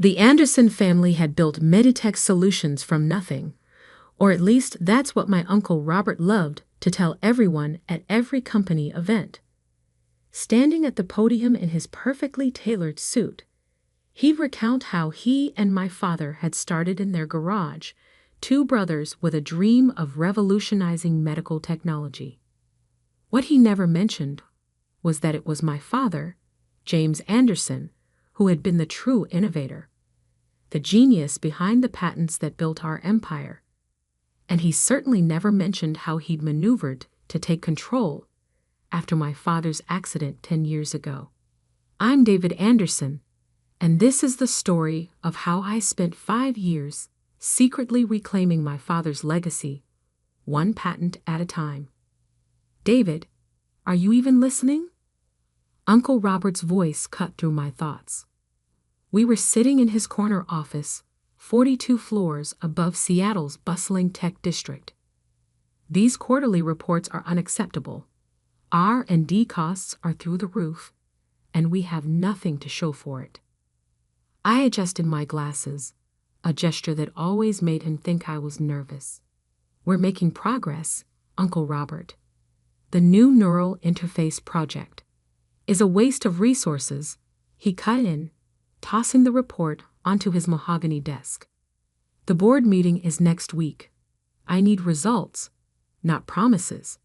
The Anderson family had built Meditech solutions from nothing, or at least that's what my Uncle Robert loved to tell everyone at every company event. Standing at the podium in his perfectly tailored suit, he'd recount how he and my father had started in their garage, two brothers with a dream of revolutionizing medical technology. What he never mentioned was that it was my father, James Anderson, who had been the true innovator, the genius behind the patents that built our empire. And he certainly never mentioned how he'd maneuvered to take control after my father's accident 10 years ago. I'm David Anderson, and this is the story of how I spent 5 years secretly reclaiming my father's legacy, one patent at a time. David, are you even listening? Uncle Robert's voice cut through my thoughts. We were sitting in his corner office, 42 floors above Seattle's bustling tech district. These quarterly reports are unacceptable. R&D costs are through the roof, and we have nothing to show for it. I adjusted my glasses, a gesture that always made him think I was nervous. We're making progress, Uncle Robert. The new neural interface project is a waste of resources, he cut in, tossing the report onto his mahogany desk. The board meeting is next week. I need results, not promises.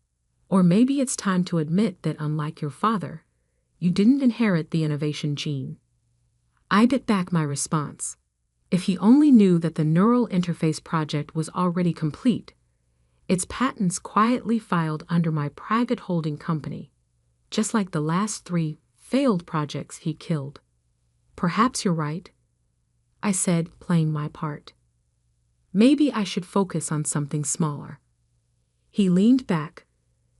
Or maybe it's time to admit that unlike your father, you didn't inherit the innovation gene. I bit back my response. If he only knew that the neural interface project was already complete, its patents quietly filed under my private holding company, just like the last 3 failed projects he killed. Perhaps you're right, I said, playing my part. Maybe I should focus on something smaller. He leaned back,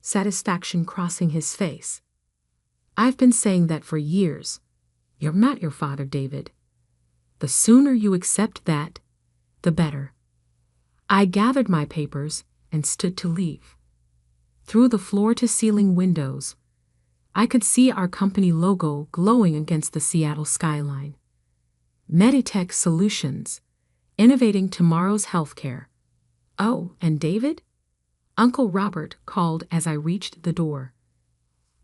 satisfaction crossing his face. I've been saying that for years. You're not your father, David. The sooner you accept that, the better. I gathered my papers and stood to leave. Through the floor-to-ceiling windows, I could see our company logo glowing against the Seattle skyline. Meditech Solutions, innovating tomorrow's healthcare. Oh, and David? Uncle Robert called as I reached the door.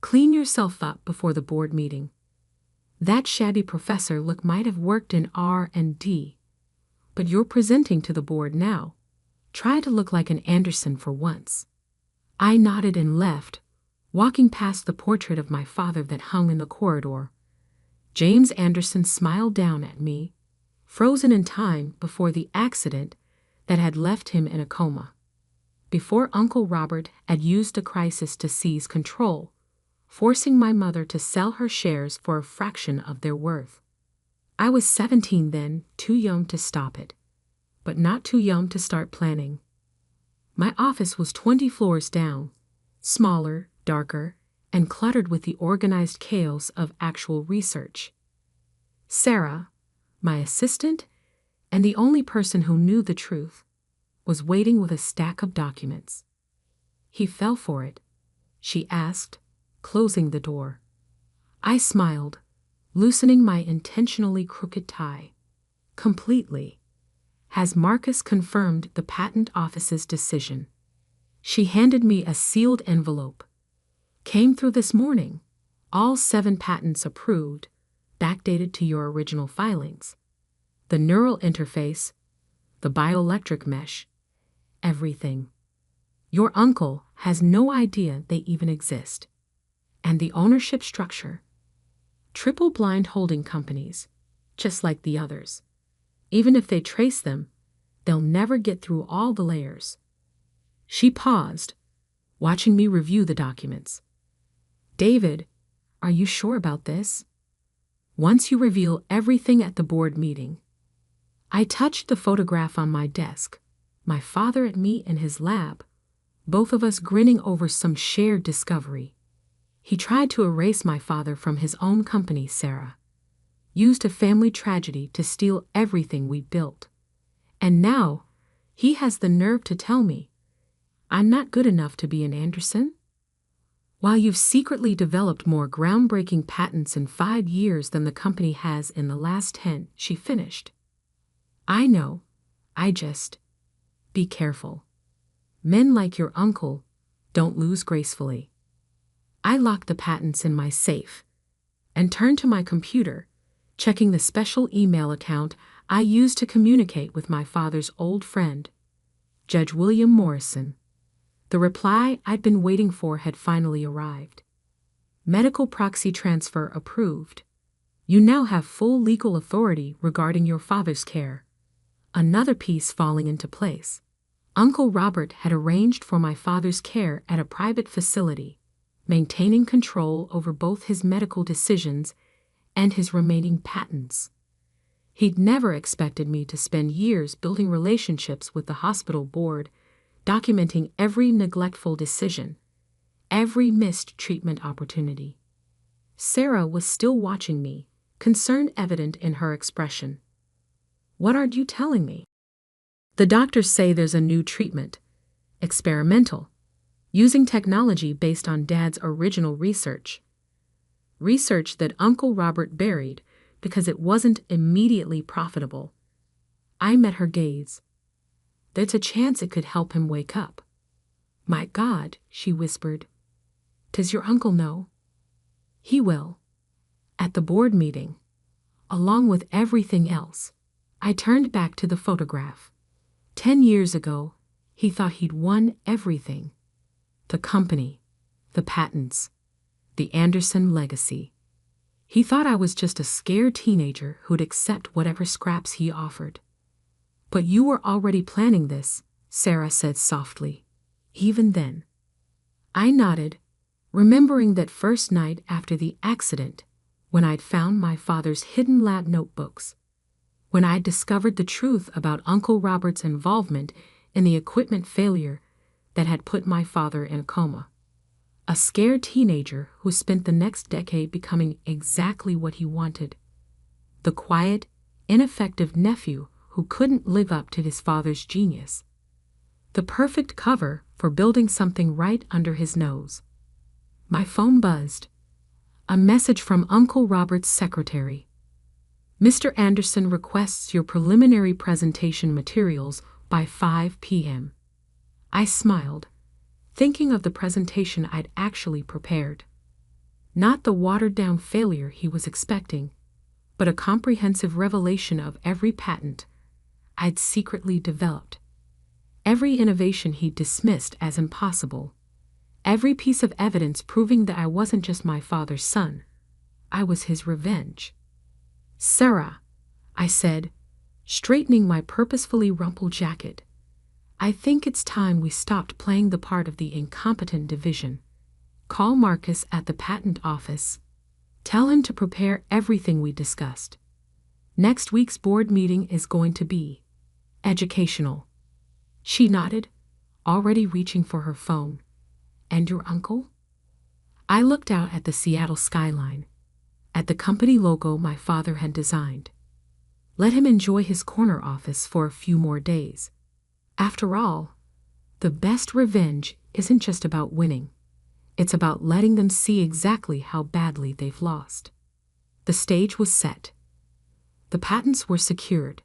Clean yourself up before the board meeting. That shabby professor look might have worked in R&D, but you're presenting to the board now. Try to look like an Anderson for once. I nodded and left, walking past the portrait of my father that hung in the corridor. James Anderson smiled down at me, frozen in time before the accident that had left him in a coma. Before Uncle Robert had used a crisis to seize control, forcing my mother to sell her shares for a fraction of their worth. I was 17 then, too young to stop it, but not too young to start planning. My office was 20 floors down, smaller, darker, and cluttered with the organized chaos of actual research. Sarah, my assistant, and the only person who knew the truth, was waiting with a stack of documents. He fell for it, she asked, closing the door. I smiled, loosening my intentionally crooked tie. Completely. Has Marcus confirmed the patent office's decision? She handed me a sealed envelope. Came through this morning. All 7 patents approved, backdated to your original filings. The neural interface, the bioelectric mesh, everything. Your uncle has no idea they even exist. And the ownership structure. Triple blind holding companies, just like the others. Even if they trace them, they'll never get through all the layers. She paused, watching me review the documents. David, are you sure about this? Once you reveal everything at the board meeting. I touched the photograph on my desk, my father at me in his lab, both of us grinning over some shared discovery. He tried to erase my father from his own company, Sarah. Used a family tragedy to steal everything we built. And now, he has the nerve to tell me I'm not good enough to be an Anderson? While you've secretly developed more groundbreaking patents in 5 years than the company has in the last 10, she finished. I know. Be careful. Men like your uncle don't lose gracefully. I locked the patents in my safe and turned to my computer, checking the special email account I used to communicate with my father's old friend, Judge William Morrison. The reply I'd been waiting for had finally arrived. Medical proxy transfer approved. You now have full legal authority regarding your father's care. Another piece falling into place. Uncle Robert had arranged for my father's care at a private facility, maintaining control over both his medical decisions and his remaining patents. He'd never expected me to spend years building relationships with the hospital board, documenting every neglectful decision, every missed treatment opportunity. Sarah was still watching me, concern evident in her expression. What are you telling me? The doctors say there's a new treatment, experimental, using technology based on Dad's original research. Research that Uncle Robert buried because it wasn't immediately profitable. I met her gaze. There's a chance it could help him wake up. My God, she whispered. Does your uncle know? He will. At the board meeting, along with everything else. I turned back to the photograph. 10 years ago, he thought he'd won everything. The company, the patents, the Anderson legacy. He thought I was just a scared teenager who'd accept whatever scraps he offered. But you were already planning this, Sarah said softly. Even then. I nodded, remembering that first night after the accident, when I'd found my father's hidden lab notebooks, when I'd discovered the truth about Uncle Robert's involvement in the equipment failure that had put my father in a coma. A scared teenager who spent the next decade becoming exactly what he wanted. The quiet, ineffective nephew who couldn't live up to his father's genius. The perfect cover for building something right under his nose. My phone buzzed. A message from Uncle Robert's secretary. Mr. Anderson requests your preliminary presentation materials by 5 p.m. I smiled, thinking of the presentation I'd actually prepared. Not the watered-down failure he was expecting, but a comprehensive revelation of every patent I'd secretly developed. Every innovation he'd dismissed as impossible. Every piece of evidence proving that I wasn't just my father's son. I was his revenge. Sarah, I said, straightening my purposefully rumpled jacket. I think it's time we stopped playing the part of the incompetent division. Call Marcus at the patent office. Tell him to prepare everything we discussed. Next week's board meeting is going to be educational. She nodded, already reaching for her phone. And your uncle? I looked out at the Seattle skyline, at the company logo my father had designed. Let him enjoy his corner office for a few more days. After all, the best revenge isn't just about winning. It's about letting them see exactly how badly they've lost. The stage was set. The patents were secured.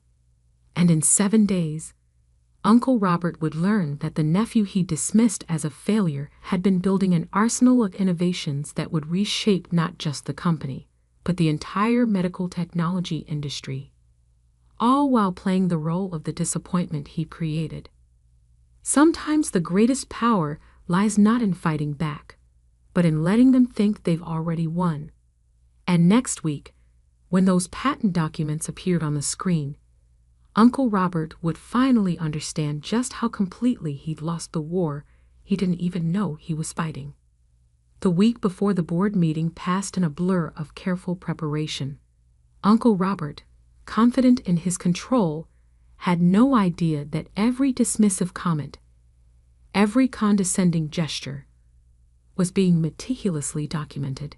And in 7 days, Uncle Robert would learn that the nephew he dismissed as a failure had been building an arsenal of innovations that would reshape not just the company, but the entire medical technology industry, all while playing the role of the disappointment he created. Sometimes the greatest power lies not in fighting back, but in letting them think they've already won. And next week, when those patent documents appeared on the screen, Uncle Robert would finally understand just how completely he'd lost the war he didn't even know he was fighting. The week before the board meeting passed in a blur of careful preparation. Uncle Robert, confident in his control, had no idea that every dismissive comment, every condescending gesture, was being meticulously documented.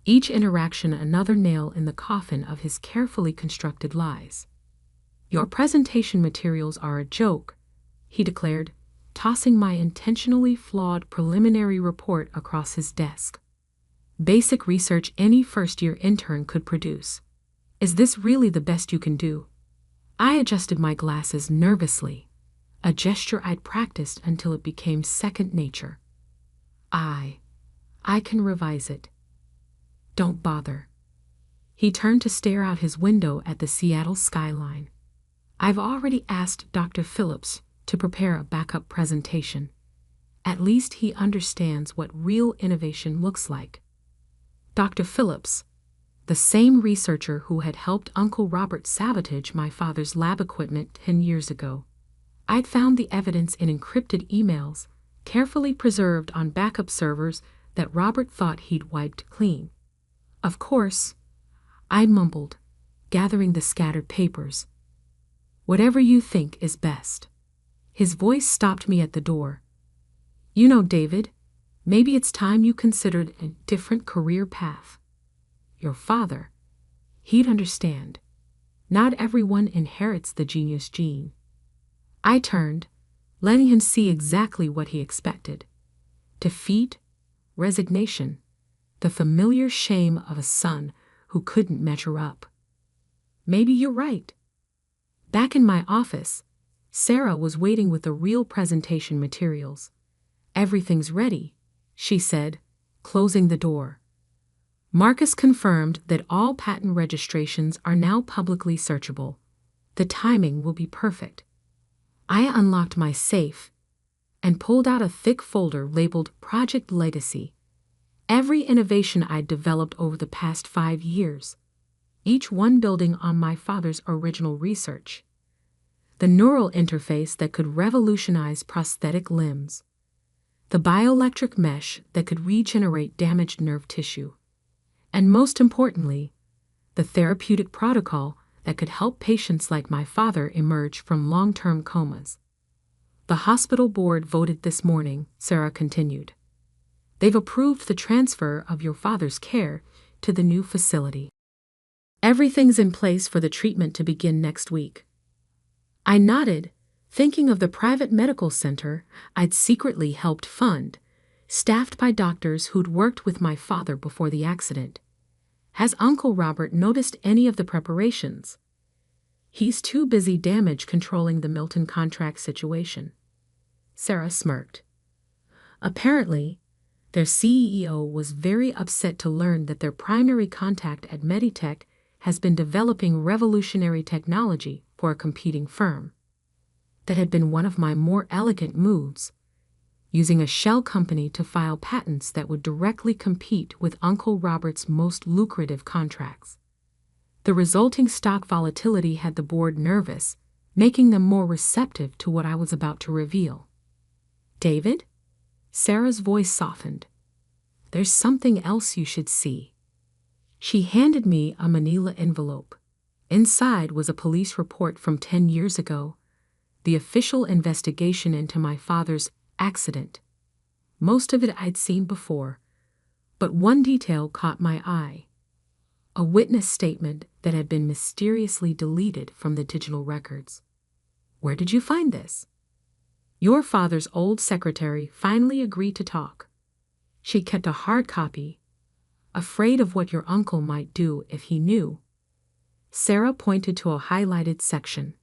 Each interaction another nail in the coffin of his carefully constructed lies. Your presentation materials are a joke, he declared, tossing my intentionally flawed preliminary report across his desk. Basic research any first-year intern could produce. Is this really the best you can do? I adjusted my glasses nervously, a gesture I'd practiced until it became second nature. I can revise it. Don't bother. He turned to stare out his window at the Seattle skyline. I've already asked Dr. Phillips to prepare a backup presentation. At least he understands what real innovation looks like. Dr. Phillips, the same researcher who had helped Uncle Robert sabotage my father's lab equipment 10 years ago. I'd found the evidence in encrypted emails, carefully preserved on backup servers that Robert thought he'd wiped clean. Of course, I mumbled, gathering the scattered papers. Whatever you think is best. His voice stopped me at the door. You know, David, maybe it's time you considered a different career path. Your father, he'd understand. Not everyone inherits the genius gene. I turned, letting him see exactly what he expected. Defeat, resignation, the familiar shame of a son who couldn't measure up. Maybe you're right. Back in my office, Sarah was waiting with the real presentation materials. Everything's ready, she said, closing the door. Marcus confirmed that all patent registrations are now publicly searchable. The timing will be perfect. I unlocked my safe and pulled out a thick folder labeled Project Legacy. Every innovation I'd developed over the past 5 years, each one building on my father's original research. The neural interface that could revolutionize prosthetic limbs. The bioelectric mesh that could regenerate damaged nerve tissue. And most importantly, the therapeutic protocol that could help patients like my father emerge from long-term comas. The hospital board voted this morning, Sarah continued. They've approved the transfer of your father's care to the new facility. Everything's in place for the treatment to begin next week. I nodded, thinking of the private medical center I'd secretly helped fund, staffed by doctors who'd worked with my father before the accident. Has Uncle Robert noticed any of the preparations? He's too busy damage controlling the Milton contract situation. Sarah smirked. Apparently, their CEO was very upset to learn that their primary contact at Meditech has been developing revolutionary technology for a competing firm. That had been one of my more elegant moves, using a shell company to file patents that would directly compete with Uncle Robert's most lucrative contracts. The resulting stock volatility had the board nervous, making them more receptive to what I was about to reveal. David? Sarah's voice softened. There's something else you should see. She handed me a manila envelope. Inside was a police report from 10 years ago, the official investigation into my father's accident. Most of it I'd seen before, but one detail caught my eye. A witness statement that had been mysteriously deleted from the digital records. Where did you find this? Your father's old secretary finally agreed to talk. She kept a hard copy, afraid of what your uncle might do if he knew. Sarah pointed to a highlighted section.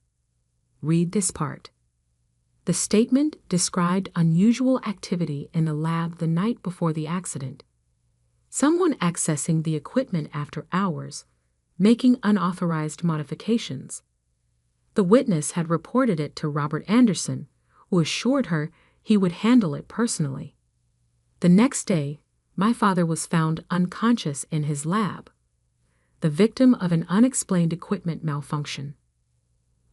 Read this part. The statement described unusual activity in the lab the night before the accident. Someone accessing the equipment after hours, making unauthorized modifications. The witness had reported it to Robert Anderson, who assured her he would handle it personally. The next day, my father was found unconscious in his lab, the victim of an unexplained equipment malfunction.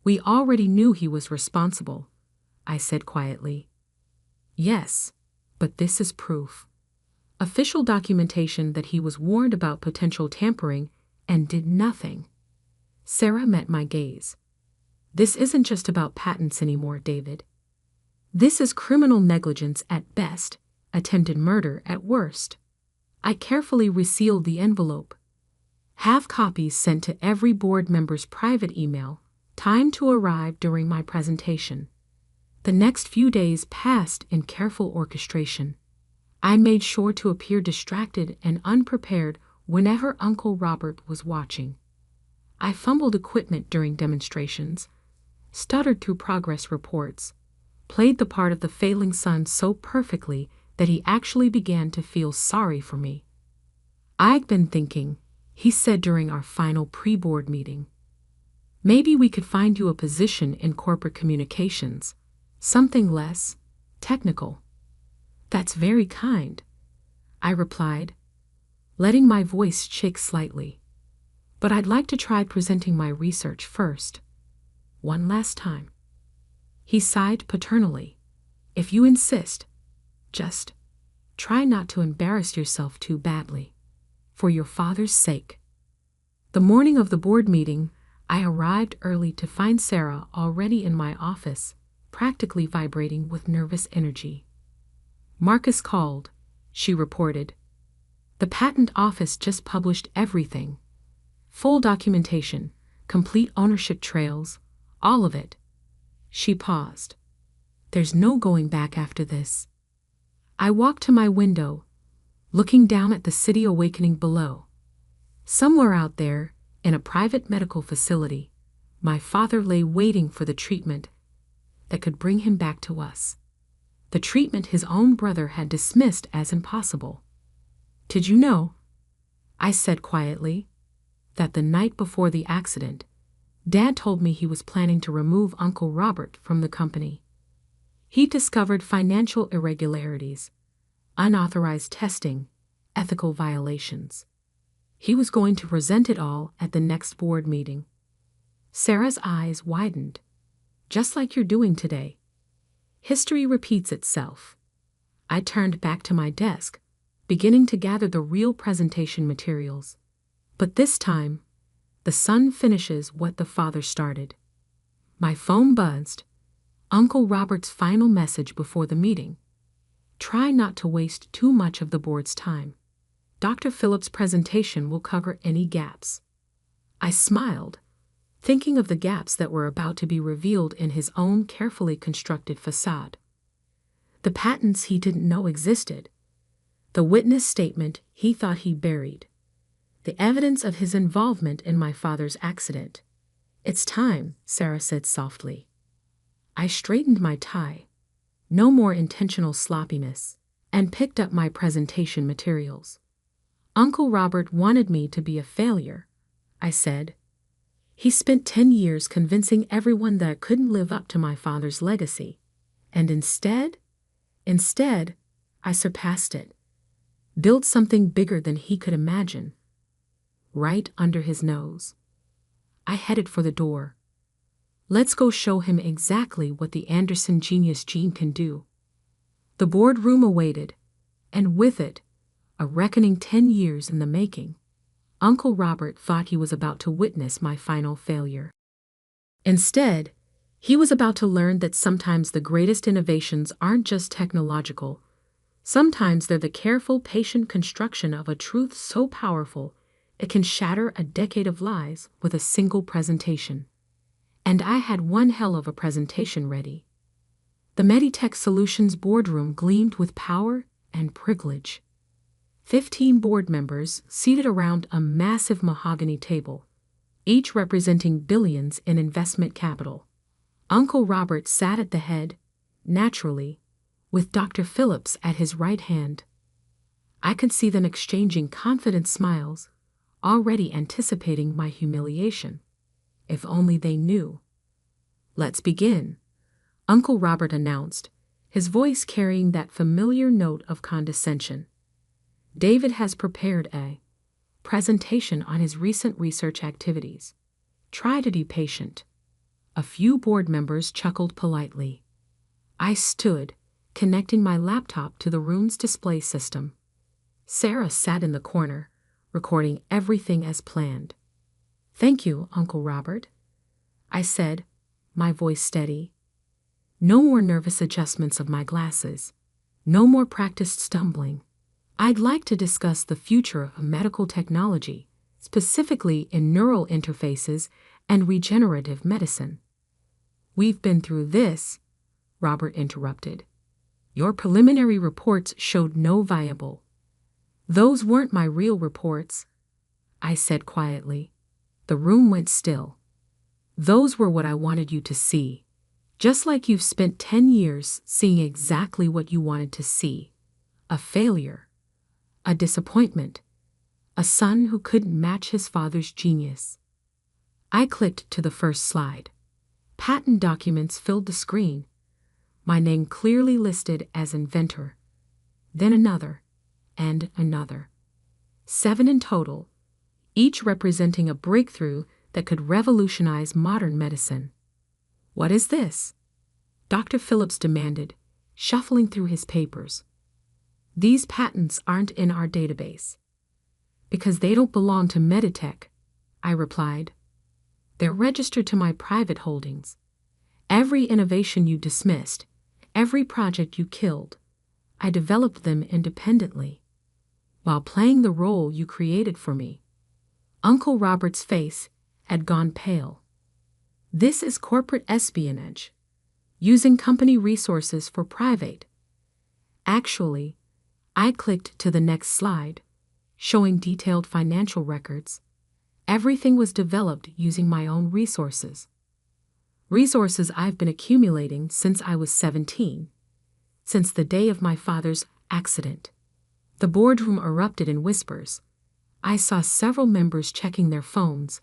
We already knew he was responsible, I said quietly. Yes, but this is proof. Official documentation that he was warned about potential tampering and did nothing. Sarah met my gaze. This isn't just about patents anymore, David. This is criminal negligence at best, attempted murder at worst. I carefully resealed the envelope. Have copies sent to every board member's private email, timed to arrive during my presentation. The next few days passed in careful orchestration. I made sure to appear distracted and unprepared whenever Uncle Robert was watching. I fumbled equipment during demonstrations, stuttered through progress reports, played the part of the failing son so perfectly that he actually began to feel sorry for me. "I've been thinking," he said during our final pre-board meeting. "Maybe we could find you a position in corporate communications, something less technical." "That's very kind," I replied, letting my voice shake slightly. "But I'd like to try presenting my research first. One last time." He sighed paternally. "If you insist, just try not to embarrass yourself too badly, for your father's sake." The morning of the board meeting, I arrived early to find Sarah already in my office, practically vibrating with nervous energy. "Marcus called," she reported. "The patent office just published everything. Full documentation, complete ownership trails, all of it." She paused. "There's no going back after this." I walked to my window, looking down at the city awakening below. Somewhere out there, in a private medical facility, my father lay waiting for the treatment that could bring him back to us. The treatment his own brother had dismissed as impossible. "Did you know," I said quietly, "that the night before the accident, Dad told me he was planning to remove Uncle Robert from the company? He discovered financial irregularities, unauthorized testing, ethical violations. He was going to present it all at the next board meeting." Sarah's eyes widened. "Just like you're doing today. History repeats itself." I turned back to my desk, beginning to gather the real presentation materials. But this time, the son finishes what the father started. My phone buzzed. Uncle Robert's final message before the meeting. "Try not to waste too much of the board's time. Dr. Phillips' presentation will cover any gaps." I smiled, thinking of the gaps that were about to be revealed in his own carefully constructed facade. The patents he didn't know existed, the witness statement he thought he buried, the evidence of his involvement in my father's accident. "It's time," Sarah said softly. I straightened my tie, no more intentional sloppiness, and picked up my presentation materials. "Uncle Robert wanted me to be a failure," I said. "He spent 10 years convincing everyone that I couldn't live up to my father's legacy. And instead, I surpassed it. Built something bigger than he could imagine." Right under his nose. I headed for the door. Let's go show him exactly what the Anderson genius gene can do. The boardroom awaited, and with it, a reckoning 10 years in the making. Uncle Robert thought he was about to witness my final failure. Instead, he was about to learn that sometimes the greatest innovations aren't just technological. Sometimes they're the careful, patient construction of a truth so powerful it can shatter a decade of lies with a single presentation. And I had one hell of a presentation ready. The Meditech Solutions boardroom gleamed with power and privilege. 15 board members seated around a massive mahogany table, each representing billions in investment capital. Uncle Robert sat at the head, naturally, with Dr. Phillips at his right hand. I could see them exchanging confident smiles, already anticipating my humiliation. If only they knew. "Let's begin," Uncle Robert announced, his voice carrying that familiar note of condescension. "David has prepared a presentation on his recent research activities. Try to be patient." A few board members chuckled politely. I stood, connecting my laptop to the room's display system. Sarah sat in the corner, recording everything as planned. "Thank you, Uncle Robert," I said, my voice steady. No more nervous adjustments of my glasses. No more practiced stumbling. I'd like to discuss the future of medical technology, specifically in neural interfaces and regenerative medicine. We've been through this, Robert interrupted. Your preliminary reports showed no viable. Those weren't my real reports, I said quietly. The room went still. Those were what I wanted you to see. Just like you've spent 10 years seeing exactly what you wanted to see. A failure. A disappointment. A son who couldn't match his father's genius. I clicked to the first slide. Patent documents filled the screen. My name clearly listed as inventor. Then another, and another. 7 in total, each representing a breakthrough that could revolutionize modern medicine. What is this? Dr. Phillips demanded, shuffling through his papers. These patents aren't in our database. Because they don't belong to Meditech, I replied. They're registered to my private holdings. Every innovation you dismissed, every project you killed, I developed them independently, while playing the role you created for me. Uncle Robert's face had gone pale. This is corporate espionage, using company resources for private. Actually, I clicked to the next slide, showing detailed financial records. Everything was developed using my own resources. Resources I've been accumulating since I was 17, since the day of my father's accident. The boardroom erupted in whispers. I saw several members checking their phones,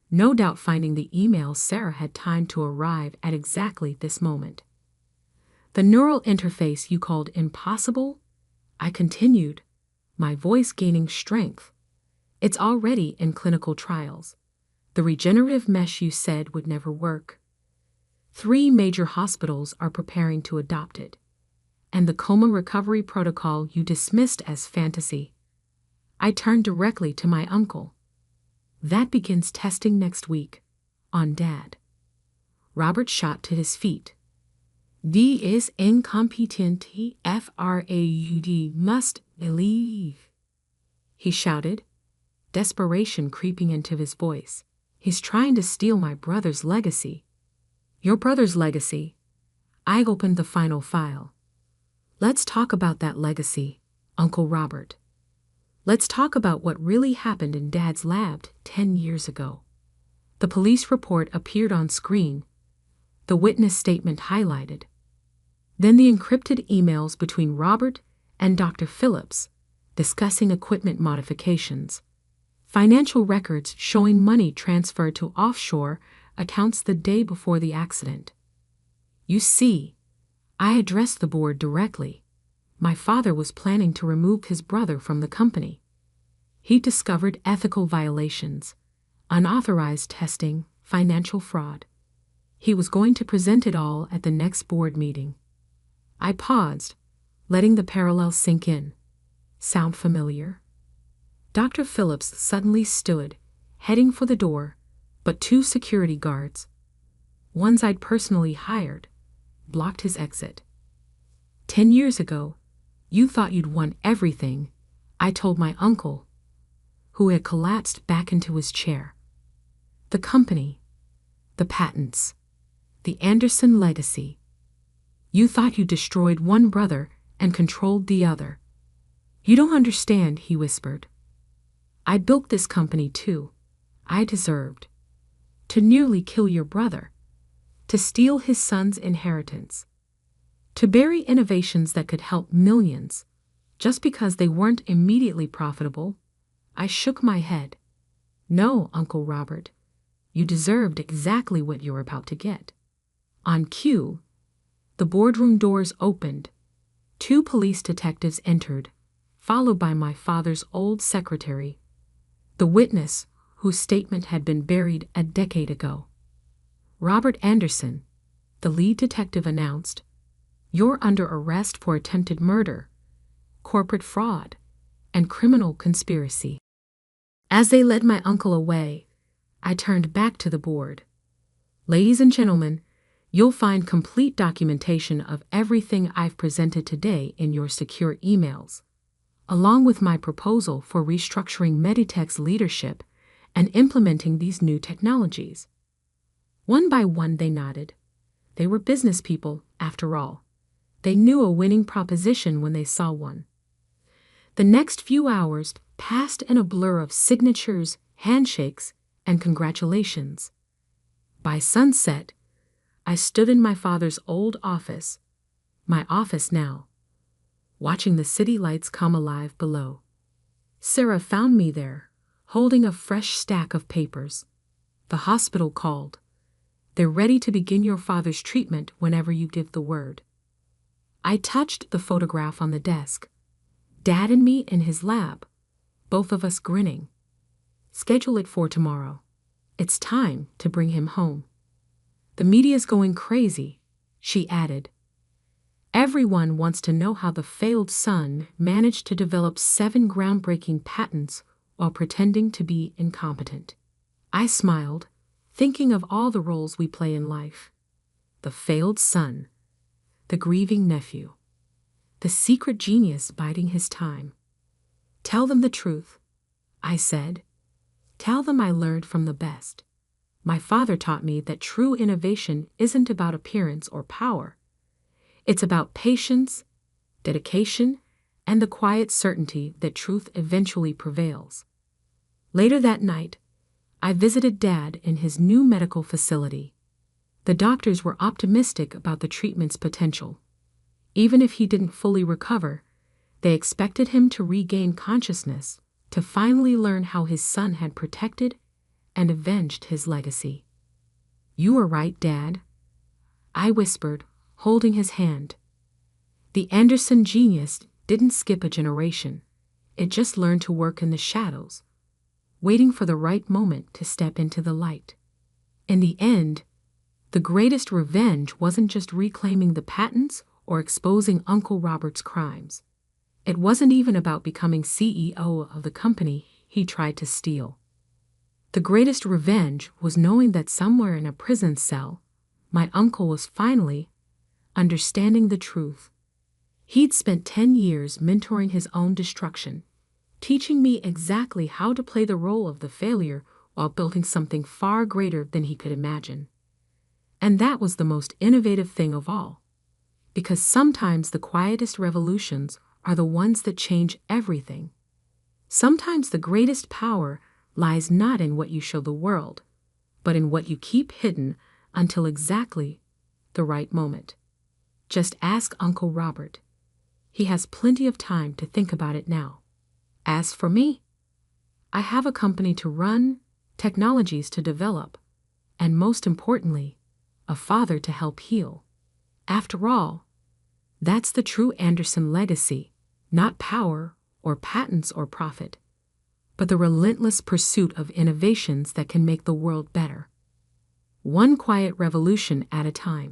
no doubt finding the email Sarah had timed to arrive at exactly this moment. The neural interface you called impossible? I continued, my voice gaining strength. It's already in clinical trials. The regenerative mesh you said would never work. 3 major hospitals are preparing to adopt it. And the coma recovery protocol you dismissed as fantasy. I turned directly to my uncle. That begins testing next week, on Dad. Robert shot to his feet. D is incompetent, fraud must leave, he shouted, desperation creeping into his voice. He's trying to steal my brother's legacy. Your brother's legacy? I opened the final file. Let's talk about that legacy, Uncle Robert. Let's talk about what really happened in Dad's lab 10 years ago. The police report appeared on screen, the witness statement highlighted. Then the encrypted emails between Robert and Dr. Phillips discussing equipment modifications. Financial records showing money transferred to offshore accounts the day before the accident. You see, I addressed the board directly. My father was planning to remove his brother from the company. He discovered ethical violations, unauthorized testing, financial fraud. He was going to present it all at the next board meeting. I paused, letting the parallel sink in. Sound familiar? Dr. Phillips suddenly stood, heading for the door, but 2 security guards, ones I'd personally hired, blocked his exit. 10 years ago, you thought you'd won everything, I told my uncle, who had collapsed back into his chair. The company, the patents, the Anderson legacy. You thought you destroyed one brother and controlled the other. You don't understand, he whispered. I built this company too. I deserved to nearly kill your brother, to steal his son's inheritance, to bury innovations that could help millions, just because they weren't immediately profitable. I shook my head. No, Uncle Robert, you deserved exactly what you were about to get. On cue, the boardroom doors opened. 2 police detectives entered, followed by my father's old secretary, the witness whose statement had been buried a decade ago. Robert Anderson, the lead detective, announced, "You're under arrest for attempted murder, corporate fraud, and criminal conspiracy." As they led my uncle away, I turned back to the board. Ladies and gentlemen, you'll find complete documentation of everything I've presented today in your secure emails, along with my proposal for restructuring Meditech's leadership and implementing these new technologies. One by one they nodded. They were business people, after all. They knew a winning proposition when they saw one. The next few hours passed in a blur of signatures, handshakes, and congratulations. By sunset, I stood in my father's old office, my office now, watching the city lights come alive below. Sarah found me there, holding a fresh stack of papers. The hospital called. They're ready to begin your father's treatment whenever you give the word. I touched the photograph on the desk. Dad and me in his lab, both of us grinning. Schedule it for tomorrow. It's time to bring him home. The media's going crazy, she added. Everyone wants to know how the failed son managed to develop 7 groundbreaking patents while pretending to be incompetent. I smiled, thinking of all the roles we play in life. The failed son, the grieving nephew, the secret genius biding his time. Tell them the truth, I said. Tell them I learned from the best. My father taught me that true innovation isn't about appearance or power. It's about patience, dedication, and the quiet certainty that truth eventually prevails. Later that night, I visited Dad in his new medical facility. The doctors were optimistic about the treatment's potential. Even if he didn't fully recover, they expected him to regain consciousness, to finally learn how his son had protected and avenged his legacy. You were right, Dad, I whispered, holding his hand. The Anderson genius didn't skip a generation. It just learned to work in the shadows, waiting for the right moment to step into the light. In the end, the greatest revenge wasn't just reclaiming the patents or exposing Uncle Robert's crimes. It wasn't even about becoming CEO of the company he tried to steal. The greatest revenge was knowing that somewhere in a prison cell, my uncle was finally understanding the truth. He'd spent 10 years mentoring his own destruction, teaching me exactly how to play the role of the failure while building something far greater than he could imagine. And that was the most innovative thing of all, because sometimes the quietest revolutions are the ones that change everything. Sometimes the greatest power lies not in what you show the world, but in what you keep hidden until exactly the right moment. Just ask Uncle Robert. He has plenty of time to think about it now. As for me, I have a company to run, technologies to develop, and most importantly, a father to help heal. After all, that's the true Anderson legacy, not power or patents or profit, but the relentless pursuit of innovations that can make the world better. One quiet revolution at a time.